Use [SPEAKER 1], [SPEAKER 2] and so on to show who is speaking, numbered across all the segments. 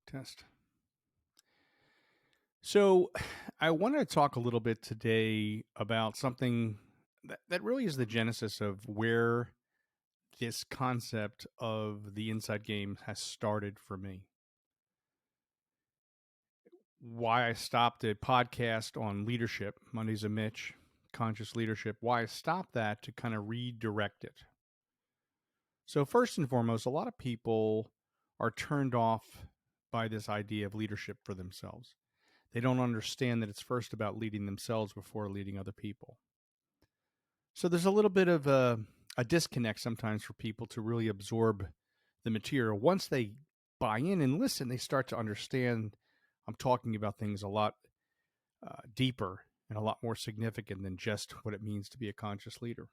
[SPEAKER 1] Test. So, I wanted to talk a little bit today about something that really is the genesis of where this concept of the inside game has started for me. Why I stopped a podcast on leadership, Mondays of Mitch, conscious leadership, why I stopped that to kind of redirect it. So, first and foremost, a lot of people are turned off by this idea of leadership for themselves. They don't understand that it's first about leading themselves before leading other people. So there's a little bit of a disconnect sometimes for people to really absorb the material. Once they buy in and listen, they start to understand I'm talking about things a lot deeper and a lot more significant than just what it means to be a conscious leader.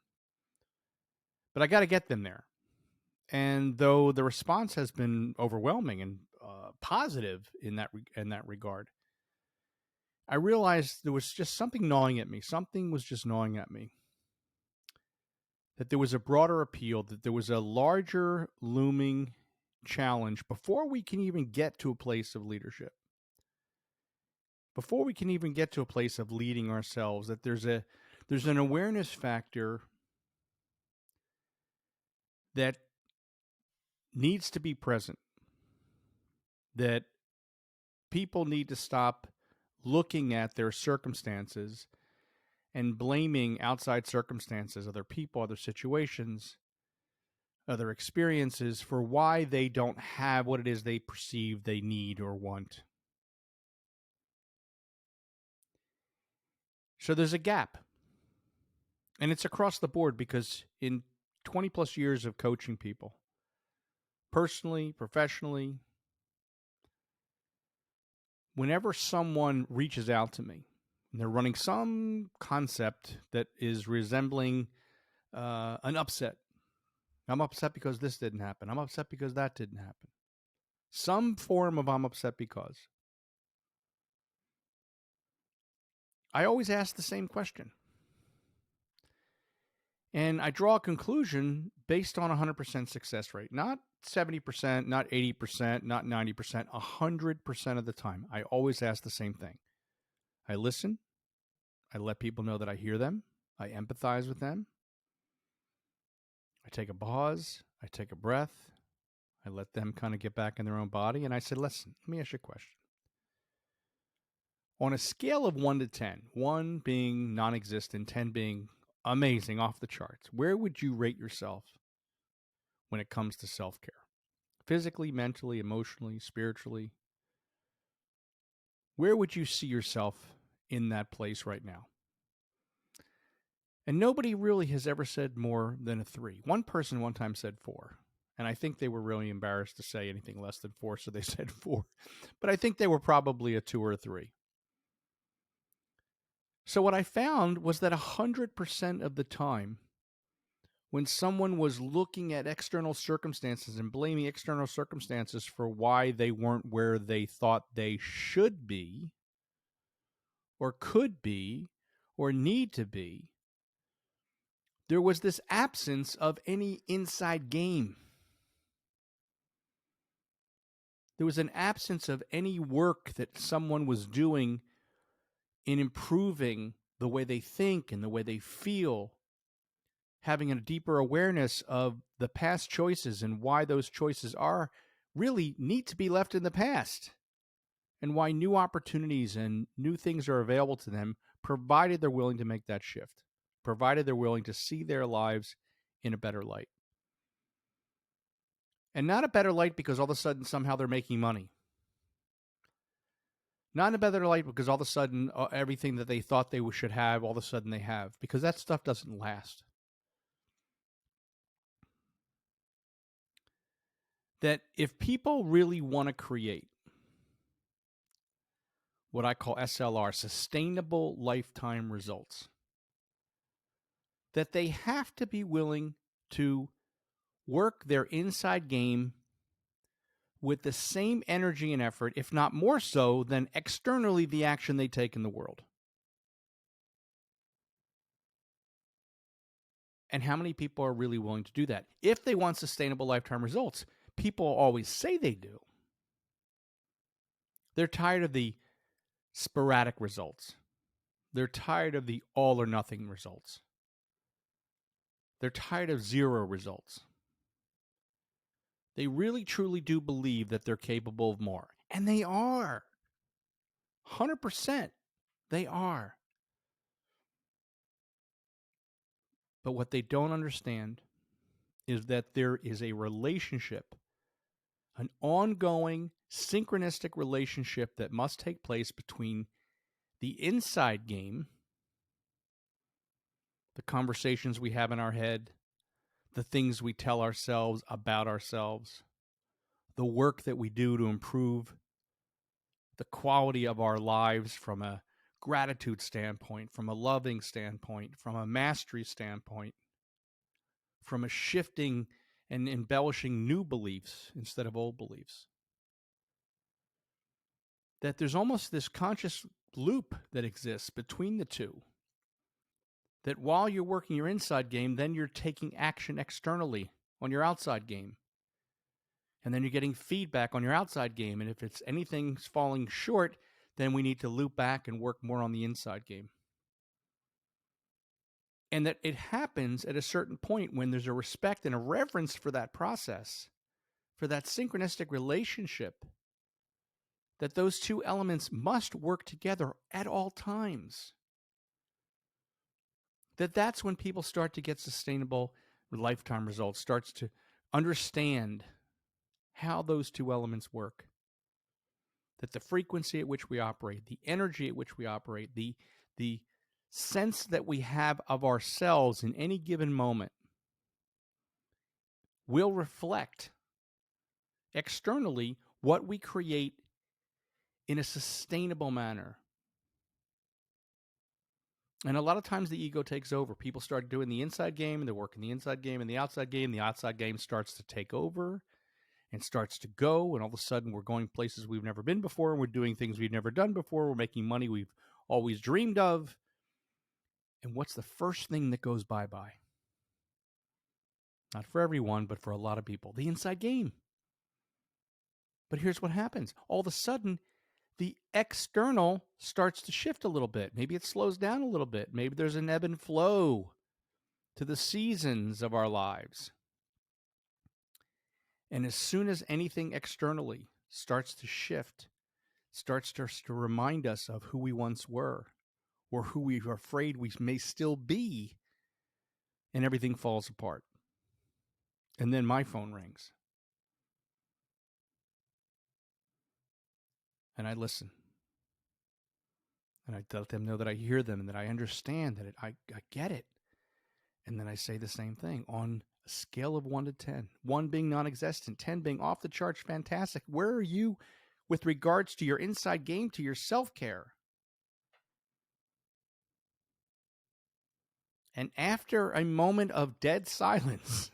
[SPEAKER 1] But I got to get them there. And though the response has been overwhelming and positive in that regard, I realized there was just something gnawing at me. Something was just gnawing at me. That there was a broader appeal, that there was a larger looming challenge before we can even get to a place of leadership. Before we can even get to a place of leading ourselves, that there's an awareness factor that needs to be present. That people need to stop looking at their circumstances and blaming outside circumstances, other people, other situations, other experiences for why they don't have what it is they perceive they need or want. So there's a gap. And it's across the board because in 20 plus years of coaching people, personally, professionally, whenever someone reaches out to me and they're running some concept that is resembling an upset. I'm upset because this didn't happen. I'm upset because that didn't happen. Some form of I'm upset because. I always ask the same question. And I draw a conclusion based on 100% success rate. Not 70%, not 80%, not 90%, 100% of the time. I always ask the same thing. I listen. I let people know that I hear them. I empathize with them. I take a pause. I take a breath. I let them kind of get back in their own body. And I say, listen, let me ask you a question. On a scale of 1 to 10, 1 being non-existent, 10 being amazing, off the charts, where would you rate yourself when it comes to self-care? Physically, mentally, emotionally, spiritually? Where would you see yourself in that place right now? And nobody really has ever said more than a 3. One person one time said 4. And I think they were really embarrassed to say anything less than 4, so they said 4. But I think they were probably a 2 or a 3. So what I found was that 100% of the time, when someone was looking at external circumstances and blaming external circumstances for why they weren't where they thought they should be, or could be, or need to be, there was this absence of any inside game. There was an absence of any work that someone was doing in improving the way they think and the way they feel, having a deeper awareness of the past choices and why those choices are really need to be left in the past, and why new opportunities and new things are available to them, provided they're willing to make that shift, provided they're willing to see their lives in a better light. And not a better light because all of a sudden somehow they're making money. Not in a better light because all of a sudden everything that they thought they should have, all of a sudden they have. Because that stuff doesn't last. That if people really want to create what I call SLR, sustainable lifetime results, that they have to be willing to work their inside game with the same energy and effort, if not more so, than externally the action they take in the world. And how many people are really willing to do that? If they want sustainable lifetime results, people always say they do. They're tired of the sporadic results. They're tired of the all or nothing results. They're tired of zero results. They really truly do believe that they're capable of more. And they are. 100%. They are. But what they don't understand is that there is a relationship, an ongoing synchronistic relationship that must take place between the inside game, the conversations we have in our head, the things we tell ourselves about ourselves, the work that we do to improve the quality of our lives from a gratitude standpoint, from a loving standpoint, from a mastery standpoint, from a shifting and embellishing new beliefs instead of old beliefs. That there's almost this conscious loop that exists between the two. That while you're working your inside game, then you're taking action externally on your outside game. And then you're getting feedback on your outside game. And if it's anything's falling short, then we need to loop back and work more on the inside game. And that it happens at a certain point when there's a respect and a reverence for that process, for that synchronistic relationship, that those two elements must work together at all times. That's when people start to get sustainable lifetime results, starts to understand how those two elements work. That the frequency at which we operate, the energy at which we operate, the sense that we have of ourselves in any given moment will reflect externally what we create in a sustainable manner. And a lot of times the ego takes over. People start doing the inside game, and they're working the inside game and the outside game. The outside game starts to take over and starts to go, and all of a sudden we're going places we've never been before, and we're doing things we've never done before. We're making money we've always dreamed of. And what's the first thing that goes bye-bye? Not for everyone, but for a lot of people. The inside game. But here's what happens. All of a sudden, the external starts to shift a little bit. Maybe it slows down a little bit. Maybe there's an ebb and flow to the seasons of our lives. And as soon as anything externally starts to shift, starts to remind us of who we once were or who we are afraid we may still be, and everything falls apart. And then my phone rings. And I listen. And I let them know that I hear them and that I understand that I get it. And then I say the same thing on a scale of 1 to 10. 1 being non-existent, 10 being off the charts, fantastic. Where are you with regards to your inside game, to your self-care? And after a moment of dead silence,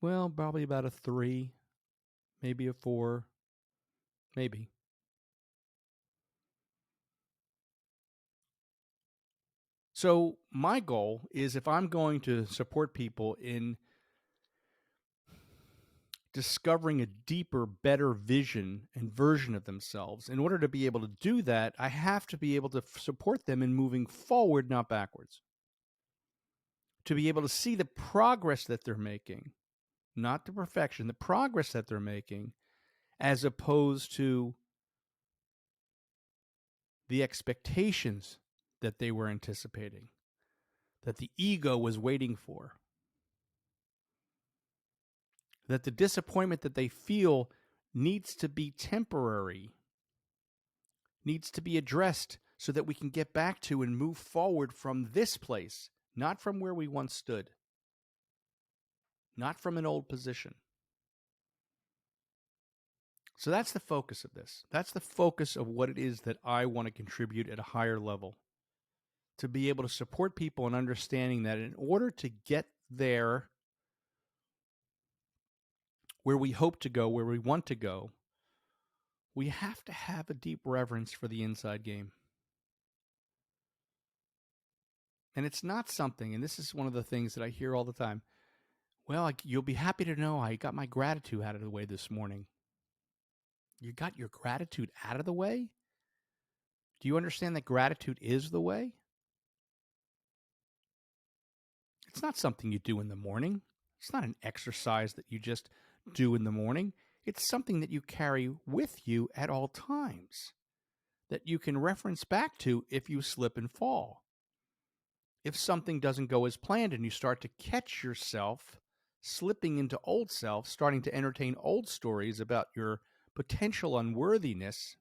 [SPEAKER 1] well, probably about a 3, maybe a 4, maybe. So my goal is, if I'm going to support people in discovering a deeper, better vision and version of themselves, in order to be able to do that, I have to be able to support them in moving forward, not backwards. To be able to see the progress that they're making, not the perfection, the progress that they're making, as opposed to the expectations that they were anticipating, that the ego was waiting for, that the disappointment that they feel needs to be temporary, needs to be addressed so that we can get back to and move forward from this place, not from where we once stood, not from an old position. So that's the focus of this. That's the focus of what it is that I want to contribute at a higher level. To be able to support people in understanding that in order to get there where we hope to go, where we want to go, we have to have a deep reverence for the inside game. And it's not something, and this is one of the things that I hear all the time, Well, you'll be happy to know I got my gratitude out of the way this morning. You got your gratitude out of the way? Do you understand that gratitude is the way? It's not something you do in the morning. It's not an exercise that you just do in the morning. It's something that you carry with you at all times, that you can reference back to if you slip and fall. If something doesn't go as planned and you start to catch yourself slipping into old self, starting to entertain old stories about your potential unworthiness,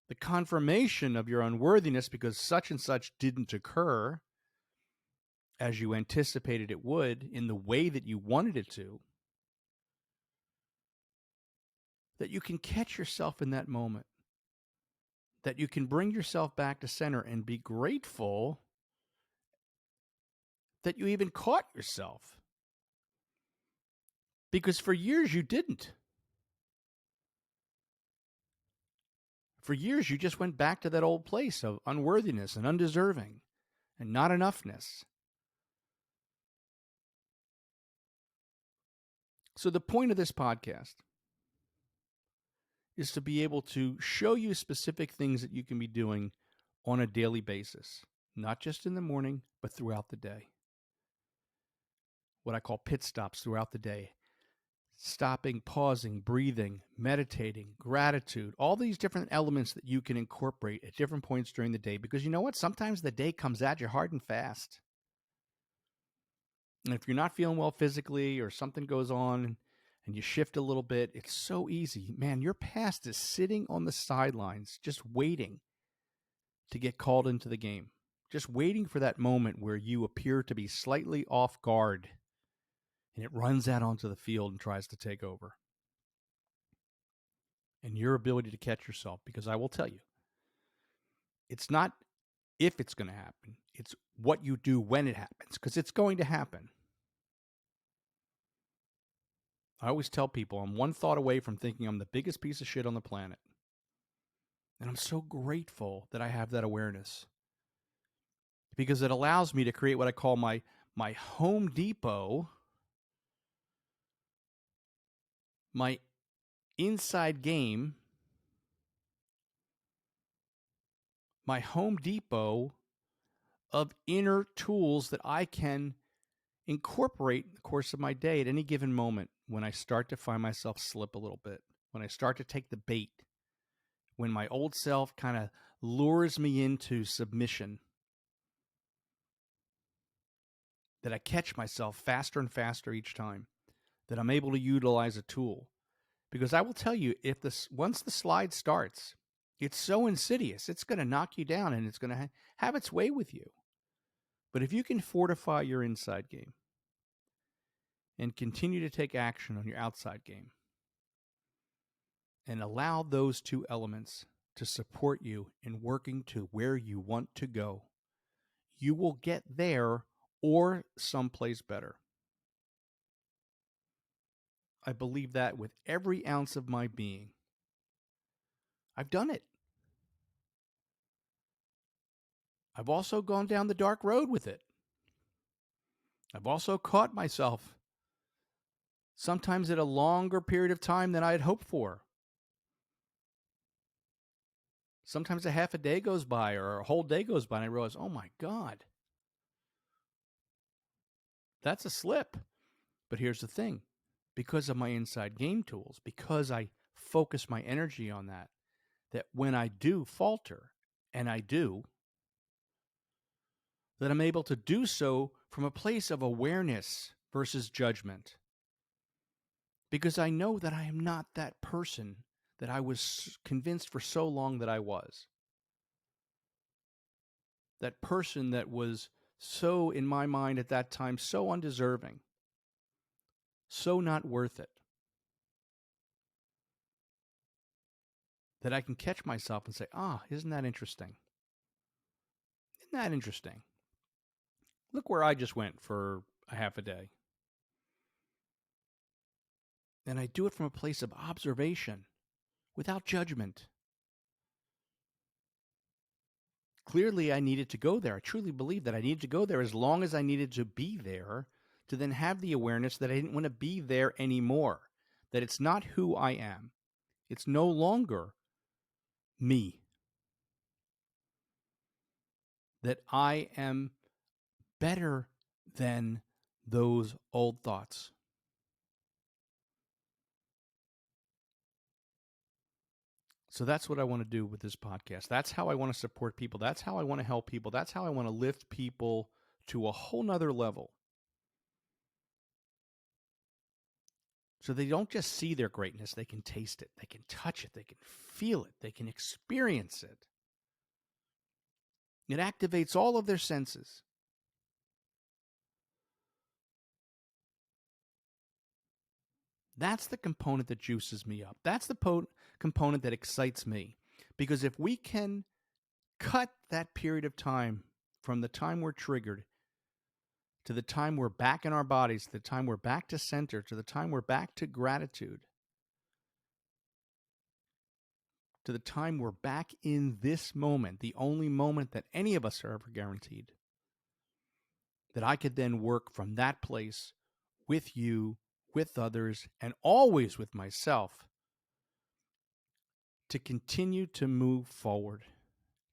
[SPEAKER 1] the confirmation of your unworthiness because such and such didn't occur as you anticipated it would in the way that you wanted it to, that you can catch yourself in that moment, that you can bring yourself back to center and be grateful that you even caught yourself. Because for years you didn't. For years you just went back to that old place of unworthiness and undeserving and not enoughness. So the point of this podcast is to be able to show you specific things that you can be doing on a daily basis, not just in the morning, but throughout the day. What I call pit stops throughout the day. Stopping, pausing, breathing, meditating, gratitude, all these different elements that you can incorporate at different points during the day. Because you know what? Sometimes the day comes at you hard and fast. And if you're not feeling well physically or something goes on and you shift a little bit, it's so easy. Man, your past is sitting on the sidelines, just waiting to get called into the game. Just waiting for that moment where you appear to be slightly off guard and it runs out onto the field and tries to take over. And your ability to catch yourself, because I will tell you, it's not if it's going to happen, it's what you do when it happens, because it's going to happen. I always tell people I'm one thought away from thinking I'm the biggest piece of shit on the planet. And I'm so grateful that I have that awareness, because it allows me to create what I call my Home Depot, my inside game, my Home Depot of inner tools that I can incorporate in the course of my day at any given moment when I start to find myself slip a little bit, when I start to take the bait, when my old self kind of lures me into submission, that I catch myself faster and faster each time, that I'm able to utilize a tool. Because I will tell you, once the slide starts, it's so insidious, it's going to knock you down and it's going to have its way with you. But if you can fortify your inside game and continue to take action on your outside game and allow those two elements to support you in working to where you want to go, you will get there or someplace better. I believe that with every ounce of my being. I've done it. I've also gone down the dark road with it. I've also caught myself sometimes at a longer period of time than I had hoped for. Sometimes a half a day goes by or a whole day goes by and I realize, oh my God, that's a slip. But here's the thing. Because of my inside game tools, because I focus my energy on that when I do falter, and I do, that I'm able to do so from a place of awareness versus judgment. Because I know that I am not that person that I was convinced for so long that I was. That person that was so, in my mind at that time, so undeserving, so not worth it, that I can catch myself and say, isn't that interesting? Isn't that interesting? Look where I just went for a half a day. And I do it from a place of observation, without judgment. Clearly, I needed to go there. I truly believe that I needed to go there as long as I needed to be there to then have the awareness that I didn't want to be there anymore, that it's not who I am. It's no longer me, that I am better than those old thoughts. So that's what I want to do with this podcast. That's how I want to support people. That's how I want to help people. That's how I want to lift people to a whole nother level. So they don't just see their greatness, they can taste it, they can touch it, they can feel it, they can experience it. It activates all of their senses. That's the component that juices me up. That's the component that excites me. Because if we can cut that period of time from the time we're triggered to the time we're back in our bodies, to the time we're back to center, to the time we're back to gratitude, to the time we're back in this moment, the only moment that any of us are ever guaranteed, that I could then work from that place with you, with others, and always with myself to continue to move forward,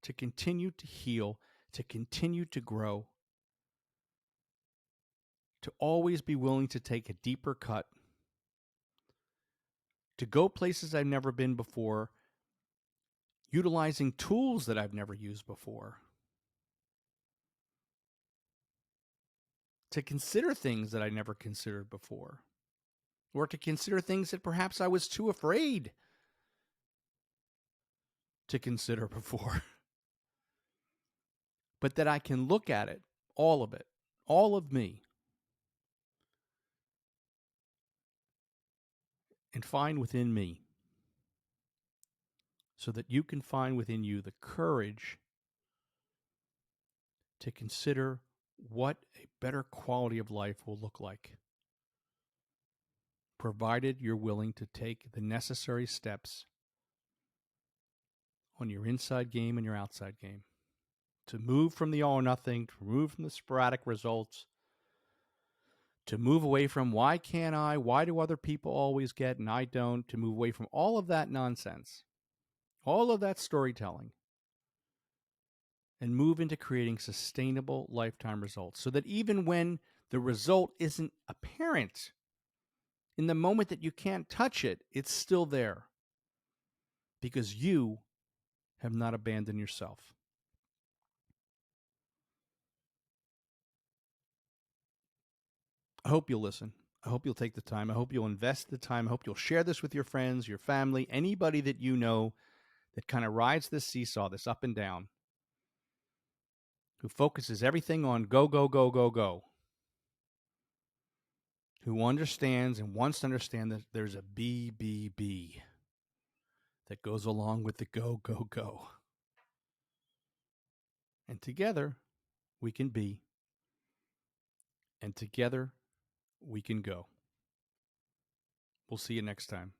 [SPEAKER 1] to continue to heal, to continue to grow, to always be willing to take a deeper cut, to go places I've never been before, utilizing tools that I've never used before, to consider things that I never considered before, or to consider things that perhaps I was too afraid to consider before, but that I can look at it, all of me, and find within me, so that you can find within you the courage to consider what a better quality of life will look like, provided you're willing to take the necessary steps on your inside game and your outside game, to move from the all or nothing, to move from the sporadic results, to move away from why can't I, why do other people always get and I don't, to move away from all of that nonsense, all of that storytelling, and move into creating sustainable lifetime results, so that even when the result isn't apparent, in the moment that you can't touch it, it's still there, because you have not abandoned yourself. I hope you'll listen. I hope you'll take the time. I hope you'll invest the time. I hope you'll share this with your friends, your family, anybody that you know that kind of rides this seesaw, this up and down, who focuses everything on go, go, go, go, go, who understands and wants to understand that there's a BBB that goes along with the go, go, go. And together we can be, and together we can go. We'll see you next time.